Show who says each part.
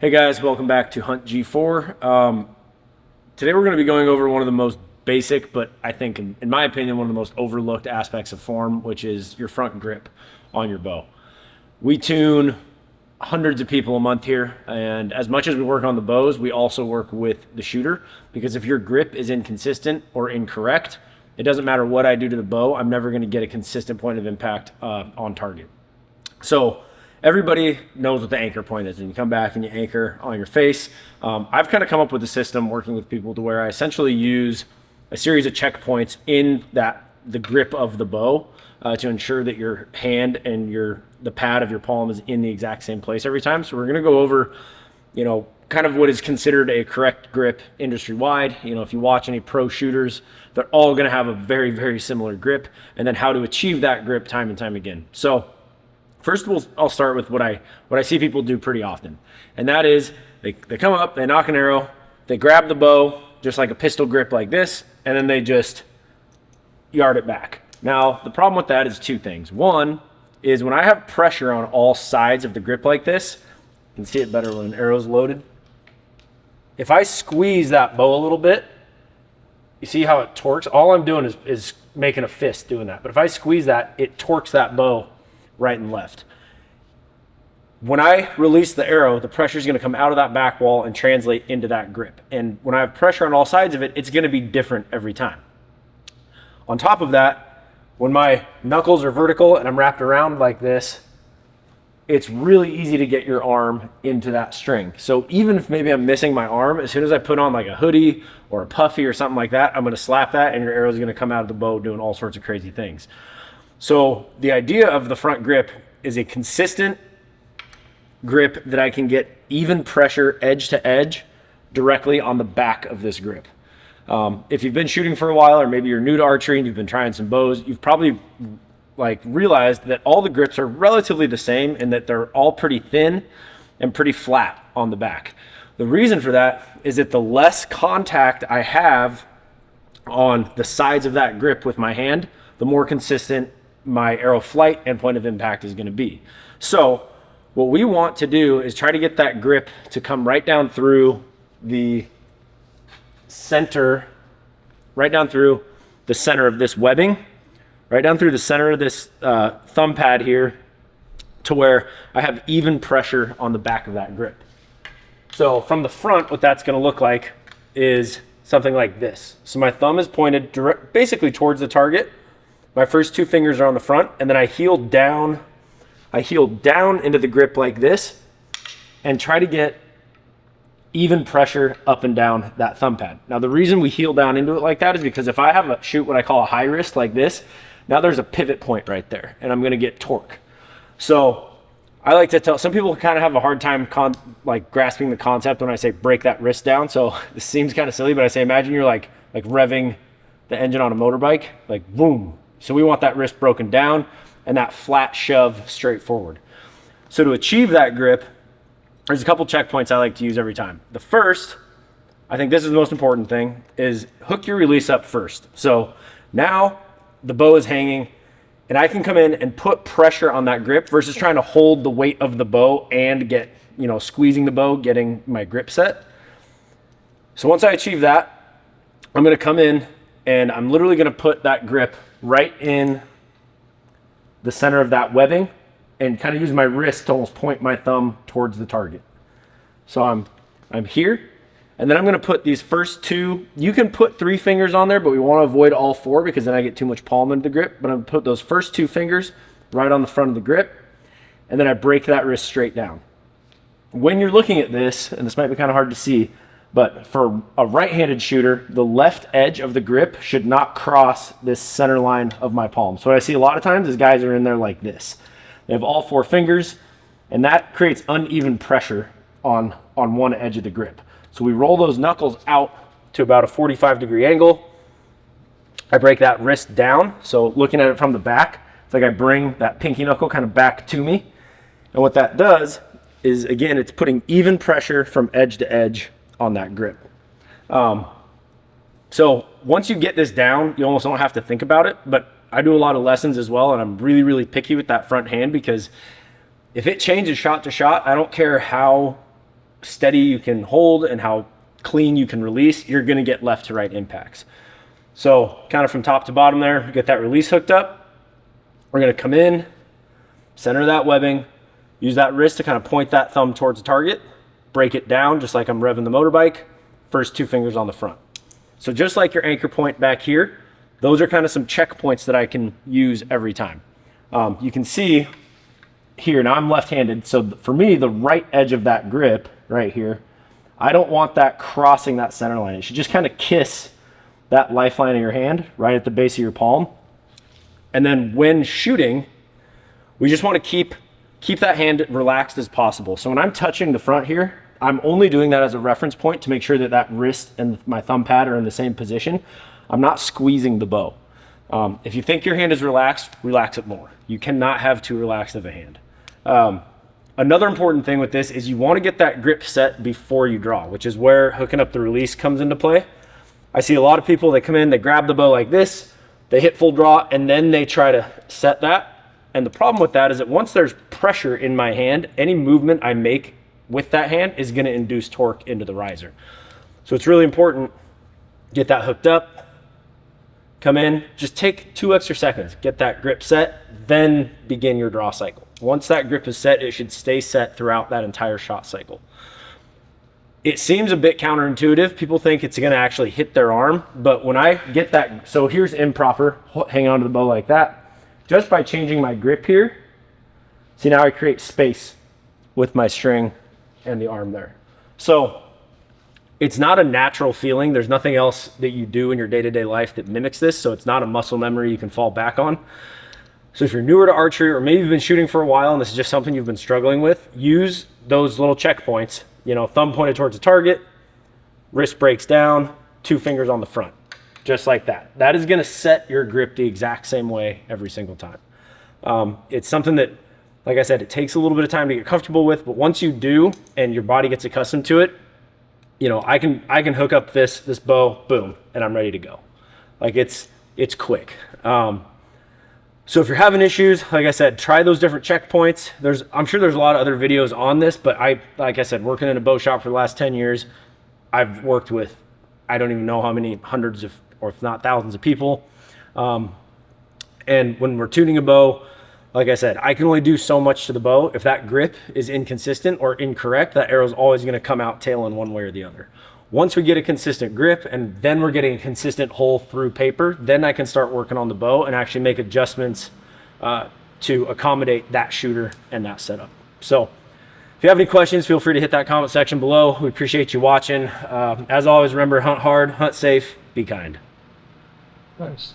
Speaker 1: Hey guys, welcome back to Hunt G4. Today we're going to be going over one of the most basic, but I think, in my opinion, one of the most overlooked aspects of form, which is your front grip on your bow. We tune hundreds of people a month here, and as much as we work on the bows, we also work with the shooter, because if your grip is inconsistent or incorrect, it doesn't matter what I do to the bow, I'm never going to get a consistent point of impact on target. So everybody knows what the anchor point is, and you come back and you anchor on your face. I've kind of come up with a system working with people to where I essentially use a series of checkpoints in the grip of the bow to ensure that your hand and the pad of your palm is in the exact same place every time. So we're going to go over, kind of what is considered a correct grip industry-wide. If you watch any pro shooters, they're all going to have a very, very similar grip, and then how to achieve that grip time and time again. So first of all, I'll start with what I see people do pretty often, and that is they come up, they knock an arrow, they grab the bow just like a pistol grip like this, and then they just yard it back. Now, the problem with that is two things. One is when I have pressure on all sides of the grip like this, you can see it better when an arrow's loaded. If I squeeze that bow a little bit, you see how it torques? All I'm doing is making a fist doing that. But if I squeeze that, it torques that bow right and left. When I release the arrow, the pressure is going to come out of that back wall and translate into that grip. And when I have pressure on all sides of it, it's going to be different every time. On top of that, when my knuckles are vertical and I'm wrapped around like this, it's really easy to get your arm into that string. So even if maybe I'm missing my arm, as soon as I put on like a hoodie or a puffy or something like that, I'm going to slap that and your arrow is going to come out of the bow doing all sorts of crazy things. So the idea of the front grip is a consistent grip that I can get even pressure edge to edge directly on the back of this grip. If you've been shooting for a while, or maybe you're new to archery and you've been trying some bows, you've probably realized that all the grips are relatively the same and that they're all pretty thin and pretty flat on the back. The reason for that is that the less contact I have on the sides of that grip with my hand, the more consistent my arrow flight and point of impact is going to be. So what we want to do is try to get that grip to come right down through the center, right down through the center of this webbing, right down through the center of this thumb pad here, to where I have even pressure on the back of that grip. So from the front, what that's going to look like is something like this. So my thumb is pointed basically towards the target. My first two fingers are on the front, and then I heel down into the grip like this and try to get even pressure up and down that thumb pad. Now, the reason we heel down into it like that is because if I have shoot what I call a high wrist like this, now there's a pivot point right there, and I'm going to get torque. So I like to tell some people kind of have a hard time grasping the concept when I say break that wrist down. So this seems kind of silly, but I say imagine you're like revving the engine on a motorbike, like boom. So we want that wrist broken down and that flat shove straight forward. So to achieve that grip, there's a couple checkpoints I like to use every time. The first, I think this is the most important thing, is hook your release up first. So now the bow is hanging and I can come in and put pressure on that grip versus trying to hold the weight of the bow and get, squeezing the bow, getting my grip set. So once I achieve that, I'm going to come in and I'm literally going to put that grip right in the center of that webbing and kind of use my wrist to almost point my thumb towards the target. So I'm here, and then I'm going to put these first two. You can put 3 fingers on there, but we want to avoid all 4 because then I get too much palm into the grip. But I'm going to put those first 2 fingers right on the front of the grip, and then I break that wrist straight down. When you're looking at this, and this might be kind of hard to see, but for a right-handed shooter, the left edge of the grip should not cross this center line of my palm. So what I see a lot of times is guys are in there like this. They have all 4 fingers, and that creates uneven pressure on one edge of the grip. So we roll those knuckles out to about a 45-degree angle. I break that wrist down. So looking at it from the back, it's like I bring that pinky knuckle kind of back to me. And what that does is, again, it's putting even pressure from edge to edge on that grip. So once you get this down, you almost don't have to think about it, but I do a lot of lessons as well, and I'm really, really picky with that front hand because if it changes shot to shot, I don't care how steady you can hold and how clean you can release, you're going to get left to right impacts. So kind of from top to bottom there, get that release hooked up. We're going to come in, center that webbing, use that wrist to kind of point that thumb towards the target, break it down just like I'm revving the motorbike, first 2 fingers on the front. So just like your anchor point back here, those are kind of some checkpoints that I can use every time. You can see here, now I'm left-handed, so for me, the right edge of that grip right here, I don't want that crossing that center line. It should just kind of kiss that lifeline of your hand right at the base of your palm. And then when shooting, we just want to keep that hand relaxed as possible. So when I'm touching the front here, I'm only doing that as a reference point to make sure that that wrist and my thumb pad are in the same position. I'm not squeezing the bow. If you think your hand is relaxed, relax it more. You cannot have too relaxed of a hand. Another important thing with this is you want to get that grip set before you draw, which is where hooking up the release comes into play. I see a lot of people, they come in, they grab the bow like this, they hit full draw, and then they try to set that. And the problem with that is that once there's pressure in my hand, any movement I make with that hand is going to induce torque into the riser. So it's really important, get that hooked up, come in, just take 2 extra seconds, get that grip set, then begin your draw cycle. Once that grip is set, it should stay set throughout that entire shot cycle. It seems a bit counterintuitive. People think it's going to actually hit their arm, but when I get that, so here's improper, hang on to the bow like that. Just by changing my grip here, see now I create space with my string and the arm there. So it's not a natural feeling. There's nothing else that you do in your day-to-day life that mimics this, so it's not a muscle memory you can fall back on. So if you're newer to archery, or maybe you've been shooting for a while and this is just something you've been struggling with, use those little checkpoints. You know, thumb pointed towards the target, wrist breaks down, 2 fingers on the front, just like that. That is gonna set your grip the exact same way every single time. It's something that, like I said, it takes a little bit of time to get comfortable with, but once you do and your body gets accustomed to it, you know, I can hook up this bow, boom, and I'm ready to go. Like it's quick. So if you're having issues, like I said, try those different checkpoints. I'm sure there's a lot of other videos on this, but like I said, working in a bow shop for the last 10 years, I've worked with, I don't even know how many hundreds of, or if not thousands of people. And when we're tuning a bow, like I said, I can only do so much to the bow. If that grip is inconsistent or incorrect, that arrow's always gonna come out tailing one way or the other. Once we get a consistent grip and then we're getting a consistent hole through paper, then I can start working on the bow and actually make adjustments to accommodate that shooter and that setup. So if you have any questions, feel free to hit that comment section below. We appreciate you watching. As always, remember, hunt hard, hunt safe, be kind.
Speaker 2: Nice.